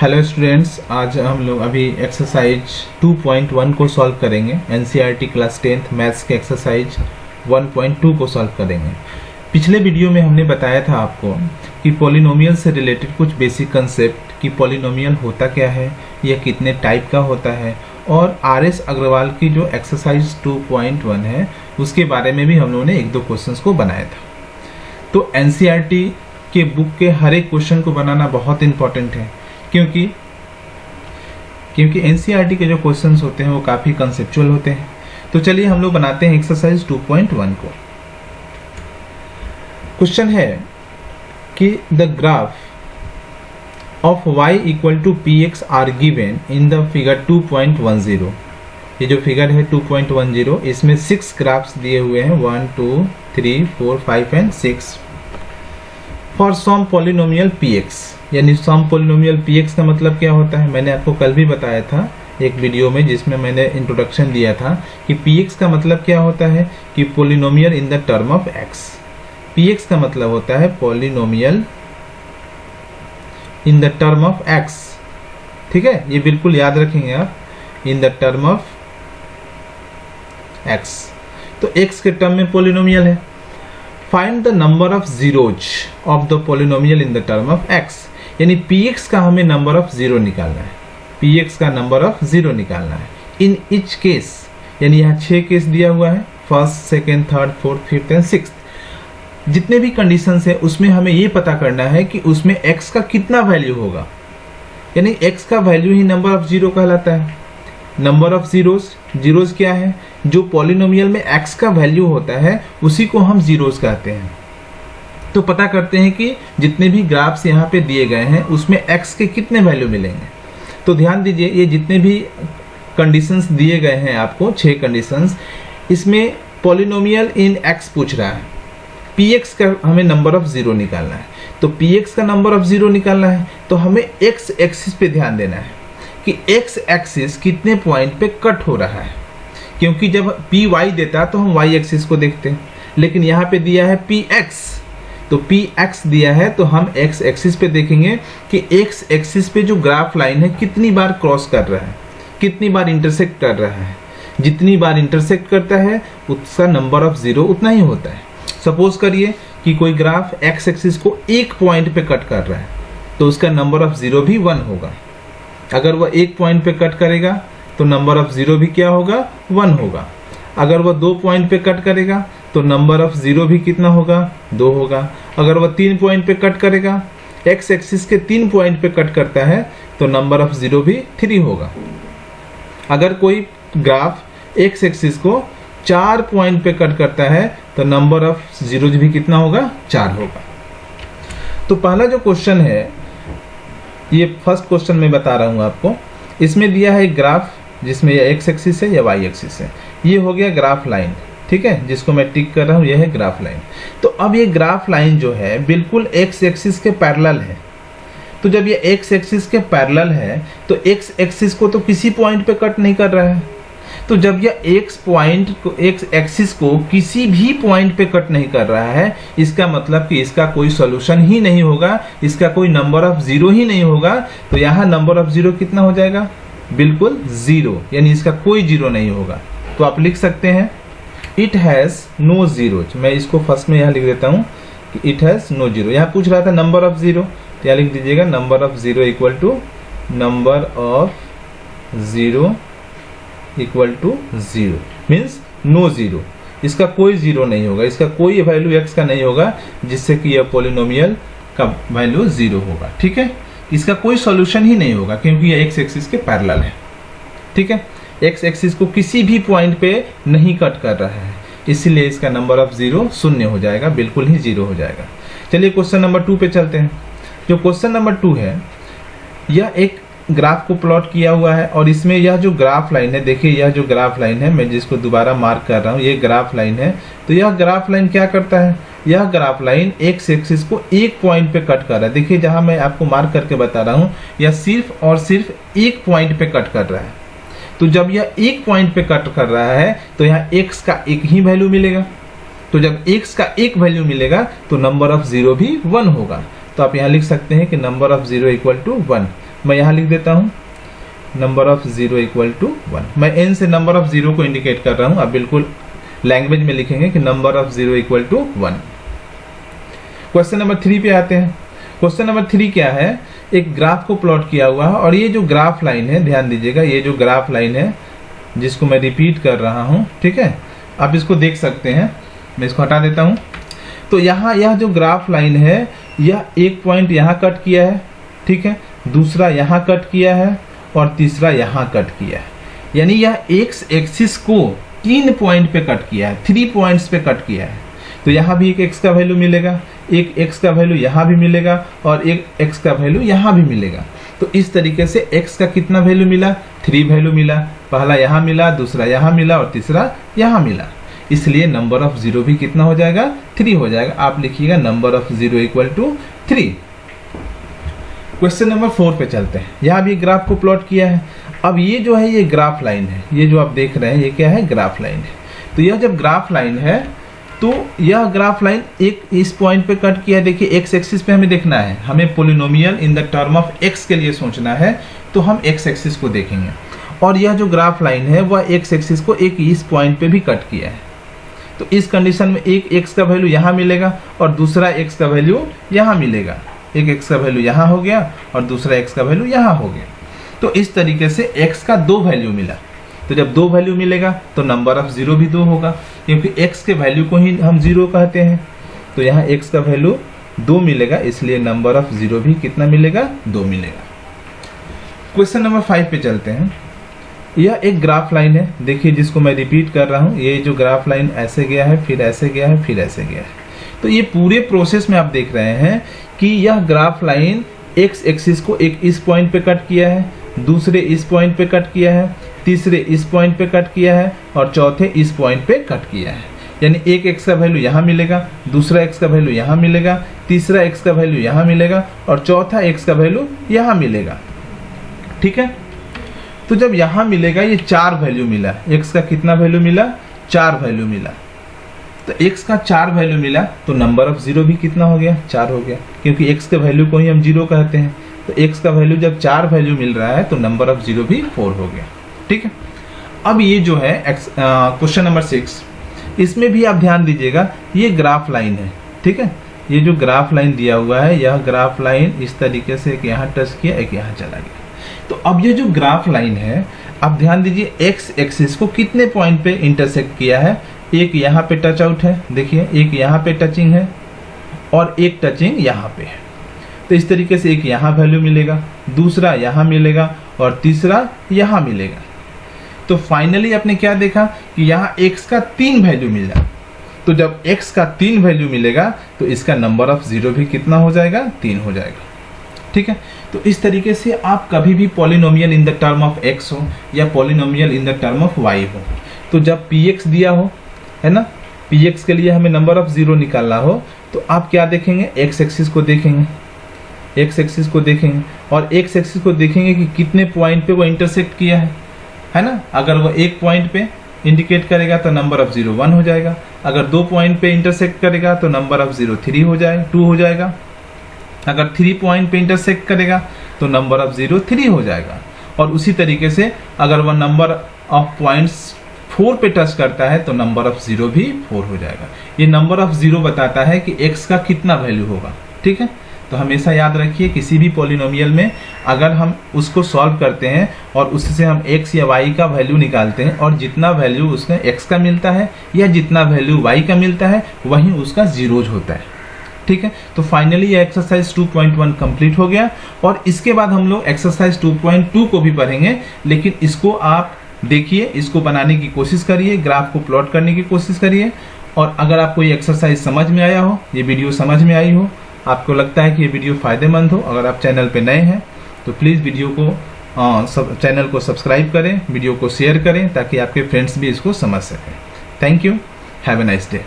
Hello students, आज हम लोग अभी एक्सरसाइज 2.1 को सॉल्व करेंगे। एनसीईआरटी क्लास 10th मैथ्स के एक्सरसाइज 1.2 को सॉल्व करेंगे। पिछले वीडियो में हमने बताया था आपको कि पॉलिनोमियल से रिलेटेड कुछ बेसिक कंसेप्ट कि पॉलिनोमियल होता क्या है, यह कितने टाइप का होता है, और आर.एस. अग्रवाल की जो एक्सरसाइज 2.1 है उसके बारे में भी हम लोगों ने एक दो क्वेश्चंस को बनाया था। तो एनसीईआरटी के बुक के हर एक क्वेश्चन को बनाना बहुत इंपॉर्टेंट है, क्योंकि एनसीईआरटी के जो क्वेश्चंस होते हैं वो काफ़ी कंसेप्चुअल होते हैं। तो चलिए हम लोग बनाते हैं एक्सरसाइज 2.1 को। क्वेश्चन है कि the graph of y equal to px are given in the figure 2.10। ये जो फिगर है 2.10, इसमें 6 ग्राफ्स दिए हुए हैं, 1 2 3 4 5 and 6 for some polynomial px। यानी सम पॉलिनोमियल px का मतलब क्या होता है, मैंने आपको कल भी बताया था एक वीडियो में जिसमें मैंने इंट्रोडक्शन दिया था कि px का मतलब क्या होता है कि polynomial in the term of x। px का मतलब होता है polynomial in the term of x। ठीक है, ये बिल्कुल याद रखेंगे आप, in the term of x। तो x के टर्म में पॉलिनोमियल है। Find the number of zeros of the polynomial in the term of x। यानी px का हमें नंबर ऑफ जीरो निकालना है, px का नंबर ऑफ जीरो निकालना है। इन इच केस, यानी यहाँ 6 केस दिया हुआ है, first, second, third, fourth, fifth and sixth. जितने भी कंडीशंस है उसमें हमें ये पता करना है कि उसमें x का कितना वैल्यू होगा। यानी x का value he number of zero कहलाता है। नंबर ऑफ जीरोज क्या है, जो पॉलिनोमियल में x का वैल्यू होता है उसी को हम जीरोज कहते हैं। तो पता करते हैं कि जितने भी ग्राफ्स यहाँ पे दिए गए हैं उसमें x के कितने वैल्यू मिलेंगे। तो ध्यान दीजिए, ये जितने भी कंडीशंस दिए गए हैं आपको, 6 कंडीशंस, इसमें पॉलिनोमियल इन x पूछ रहा है। px का हमें नंबर ऑफ जीरो निकालना है। तो px का नंबर ऑफ जीरो निकालना है तो हमें x एक्सिस पे ध्यान देना है कि x एक्सिस कितने पॉइंट पे कट हो रहा है, क्योंकि जब py देता तो हम y एक्सिस को देखते हैं, लेकिन यहाँ पे दिया है px, तो px दिया है तो हम x एक्सिस पे देखेंगे कि x एक्सिस पे जो ग्राफ लाइन है कितनी बार क्रॉस कर रहा है, कितनी बार इंटरसेक्ट कर रहा है। जितनी बार इंटरसेक्ट करता है उसका नंबर ऑफ जीरो उतना ही होता है। सपोज करिए कि कोई ग्राफ x एक्सिस को एक पॉइंट पे कट कर रहा है तो उसका नंबर ऑफ जीरो भी 1 होगा। अगर वह एक पॉइंट पे कट करेगा तो नंबर ऑफ जीरो भी क्या होगा, 1 होगा। अगर वह 2 पॉइंट पे कट करेगा तो नंबर ऑफ जीरो भी कितना होगा, 2 होगा। अगर वह 3 पॉइंट पे कट करेगा, x एक्सिस के 3 पॉइंट पे कट करता है तो नंबर ऑफ जीरो भी 3 होगा। अगर कोई ग्राफ x एक्सिस को 4 पॉइंट पे कट करता है तो नंबर ऑफ जीरोज भी कितना होगा, 4 होगा। तो पहला जो क्वेश्चन है, ये फर्स्ट क्वेश्चन में बता रहा हूं आपको, इसमें दिया है ग्राफ जिसमें यह x एक्सिस है या y एक्सिस है। ये हो गया ग्राफ लाइन, ठीक है, जिसको मैं टिक कर रहा हूं, यह है ग्राफ लाइन। तो अब ये ग्राफ लाइन जो है बिल्कुल x एक्सिस के पैरेलल है। तो जब ये x एक्सिस के पैरेलल है तो x एक्सिस को तो किसी पॉइंट पे कट नहीं कर रहा है। तो जब यह x एक्सिस को किसी भी पॉइंट पे कट नहीं कर रहा है, इसका मतलब कि इसका कोई सॉल्यूशन ही नहीं होगा, इसका कोई नंबर ऑफ जीरो ही नहीं होगा। तो यहाँ नंबर ऑफ जीरो कितना हो जाएगा, बिल्कुल 0, यानी इसका कोई जीरो नहीं होगा। तो आप लिख सकते हैं इट हैज नो जीरोज। मैं इसको फर्स्ट में यहाँ लिख देता हूँ कि इट हैज नो जीरो। यहाँ पूछ रहा था नंबर ऑफ जीरो, तो यहाँ लिख दीजिएगा number of zero equal to number of zero equal to 0, means no zero. इसका कोई जीरो नहीं होगा, इसका कोई वैल्यू x का नहीं होगा जिससे कि यह पॉलिनोमियल का वैल्यू 0 होगा। ठीक है, इसका कोई सॉल्यूशन ही नहीं होगा क्योंकि यह x एक्सिस के पैरेलल है। ठीक है, x एक्सिस को किसी भी पॉइंट पे नहीं कट कर रहा है, इसीलिए इसका नंबर ऑफ जीरो 0 हो जाएगा, बिल्कुल ही 0 हो जाएगा। चलिए क्वेश्चन नंबर 2 पे चलते हैं। जो क्वेश्चन नंबर 2 है, यह एक ग्राफ को प्लॉट किया हुआ है और इसमें यह जो ग्राफ लाइन है, देखिए यह जो ग्राफ लाइन है, मैं जिसको दोबारा मार्क कर रहा हूँ, ये ग्राफ लाइन है। तो यह ग्राफ लाइन क्या करता है, यह ग्राफ लाइन x एक्सिस को एक पॉइंट पे कट कर रहा है। देखिए जहां मैं आपको मार्क करके बता रहा हूँ, यह सिर्फ और सिर्फ एक पॉइंट पे कट कर रहा है। तो जब यह एक पॉइंट पे कट कर रहा है तो यहाँ x का एक ही वैल्यू मिलेगा। तो जब x का एक वैल्यू मिलेगा तो नंबर ऑफ जीरो भी 1 होगा। तो आप यहाँ लिख सकते हैं कि number of zero equal to 1। मैं यहाँ लिख देता हूँ नंबर ऑफ 0 इक्वल टू 1। मैं n से नंबर ऑफ 0 को इंडिकेट कर रहा हूँ, आप बिल्कुल लैंग्वेज में लिखेंगे कि number of 0 equal to 1। Question number 3 पे आते हैं। क्वेश्चन नंबर 3 क्या है, एक ग्राफ को प्लॉट किया हुआ है और ये जो ग्राफ लाइन है, ध्यान दीजिएगा, ये जो ग्राफ लाइन है जिसको मैं रिपीट कर रहा हूँ, ठीक है, आप इसको देख सकते हैं। मैं इसको हटा देता हूँ। तो यहाँ यह जो ग्राफ लाइन है, यह एक पॉइंट यहाँ कट किया है, ठीक है, दूसरा यहाँ कट किया है और तीसरा यहाँ कट किया है। यानी यह एक्स एक्सिस को 3 पॉइंट पे कट किया है, 3 पॉइंट्स पे कट किया है। तो यहाँ भी एक एक्स का वैल्यू मिलेगा, एक एक्स का वैल्यू यहाँ भी मिलेगा और एक एक्स का वैल्यू यहाँ भी मिलेगा। तो इस तरीके से एक्स का कितना वैल्यू मिला, 3 वैल्यू मिला। पहला यहाँ मिला, दूसरा यहाँ मिला और तीसरा यहाँ मिला। इसलिए नंबर ऑफ 0 भी कितना हो जाएगा, 3 हो जाएगा। आप लिखिएगा number of 0 equal to 3। Question number 4 पे चलते हैं। यहाँ भी ग्राफ को प्लॉट किया है। अब ये जो है ये ग्राफ लाइन है, ये जो आप देख रहे हैं ये क्या है, ग्राफ लाइन है। तो यह जब ग्राफ लाइन है तो यह ग्राफ लाइन एक इस पॉइंट पे कट किया है। देखिए एक्स एक्सिस पे हमें देखना है, हमें polynomial in the term of x के लिए सोचना है, तो हम एक्स एक्सिस को देखेंगे। और यह जो ग्राफ लाइन है वह एक्स एक्सिस को एक इस पॉइंट पे भी कट किया है। तो इस कंडीशन में एक एक्स का वैल्यू यहाँ मिलेगा और दूसरा एक्स का वैल्यू यहाँ मिलेगा। एक एक्स का वैल्यू यहाँ हो गया और दूसरा एक्स का वैल्यू यहाँ हो गया। तो इस तरीके से एक्स का 2 वैल्यू मिला। तो जब 2 वैल्यू मिलेगा तो नंबर ऑफ 0 भी 2 होगा, क्योंकि x के वैल्यू को ही हम 0 कहते हैं। तो यहाँ x का वैल्यू 2 मिलेगा, इसलिए नंबर ऑफ 0 भी कितना मिलेगा, 2 मिलेगा। क्वेश्चन नंबर 5 पे चलते हैं। यह एक ग्राफ लाइन है, देखिए जिसको मैं रिपीट कर रहा हूँ। ये जो ग्राफ लाइन ऐसे गया है, फिर ऐसे गया है, फिर ऐसे गया है। तो ये पूरे प्रोसेस में आप देख रहे हैं कि यह ग्राफ लाइन एक्स एक्सिस को एक इस पॉइंट पे कट किया है, दूसरे इस पॉइंट पे कट किया है, तीसरे इस पॉइंट पे कट किया है और चौथे इस पॉइंट पे कट किया है। यानी एक एक्स का वैल्यू यहाँ मिलेगा, दूसरा एक्स का वैल्यू यहाँ मिलेगा, तीसरा एक्स का वैल्यू यहाँ मिलेगा और चौथा एक्स का वैल्यू यहाँ मिलेगा, ठीक है। तो जब यहाँ मिलेगा, ये 4 वैल्यू मिला, एक्स का कितना वैल्यू मिला, 4 वैल्यू मिला। तो एक्स का 4 वैल्यू मिला तो नंबर ऑफ 0 भी कितना हो गया, 4 हो गया, क्योंकि एक्स के वैल्यू को ही हम 0 कहते हैं। तो एक्स का वैल्यू जब 4 वैल्यू मिल रहा है तो नंबर ऑफ 0 भी 4 हो गया, ठीक है। अब ये जो है क्वेश्चन नंबर 6, इसमें भी आप ध्यान दीजिएगा, ये ग्राफ लाइन है, ठीक है। ये जो ग्राफ लाइन दिया हुआ है, यह ग्राफ लाइन इस तरीके से एक यहाँ टच किया, एक यहाँ चला गया। तो अब ये जो ग्राफ लाइन है, आप ध्यान दीजिए एक्स एक्सिस को कितने पॉइंट पे इंटरसेक्ट किया है। एक यहाँ पे टच आउट है, देखिए एक यहाँ पे टचिंग है और एक टचिंग यहाँ पे है। तो इस तरीके से एक यहाँ वैल्यू मिलेगा, दूसरा यहाँ मिलेगा और तीसरा यहाँ मिलेगा। तो फाइनली आपने क्या देखा कि यहाँ x का 3 वैल्यू मिला। तो जब x का 3 वैल्यू मिलेगा तो इसका नंबर ऑफ 0 भी कितना हो जाएगा, 3 हो जाएगा, ठीक है। तो इस तरीके से आप कभी भी polynomial in the term of x हो या polynomial in the term of y हो, तो जब px दिया हो, है ना, px के लिए हमें नंबर ऑफ 0 निकालना हो, तो आप क्या देखेंगे, x एक्सिस को देखेंगे, x एक्सिस को देखेंगे और x एक्सिस को देखेंगे कि कितने पॉइंट पे वो इंटरसेक्ट किया है ना। अगर वो एक पॉइंट पे इंडिकेट करेगा तो नंबर ऑफ 0 1 हो जाएगा। अगर 2 पॉइंट पे इंटरसेक्ट करेगा तो नंबर ऑफ 0 3 हो जाएगा, 2 हो जाएगा। अगर 3 पॉइंट पे इंटरसेक्ट करेगा तो नंबर ऑफ 0 3 हो जाएगा। और उसी तरीके से अगर वह नंबर ऑफ पॉइंट्स 4 पे टच करता है तो नंबर ऑफ 0 भी 4 हो जाएगा। ये नंबर ऑफ 0 बताता है कि x का कितना वैल्यू होगा, ठीक है। तो हमेशा याद रखिए, किसी भी पॉलिनोमियल में अगर हम उसको सॉल्व करते हैं और उससे हम x या y का वैल्यू निकालते हैं और जितना वैल्यू उसका x का मिलता है या जितना वैल्यू y का मिलता है वहीं उसका जीरोज होता है, ठीक है। तो फाइनली ये एक्सरसाइज 2.1 कंप्लीट हो गया और इसके बाद हम लोग एक्सरसाइज 2.2 को भी पढ़ेंगे। लेकिन इसको आप देखिए, इसको बनाने की कोशिश करिए, ग्राफ को प्लॉट करने की कोशिश करिए। और अगर आपको ये एक्सरसाइज समझ में आया हो, ये वीडियो समझ में आई हो, आपको लगता है कि ये वीडियो फ़ायदेमंद हो, अगर आप चैनल पे नए हैं तो प्लीज़ वीडियो को चैनल को सब्सक्राइब करें, वीडियो को शेयर करें ताकि आपके फ्रेंड्स भी इसको समझ सकें। Thank you, have a nice day.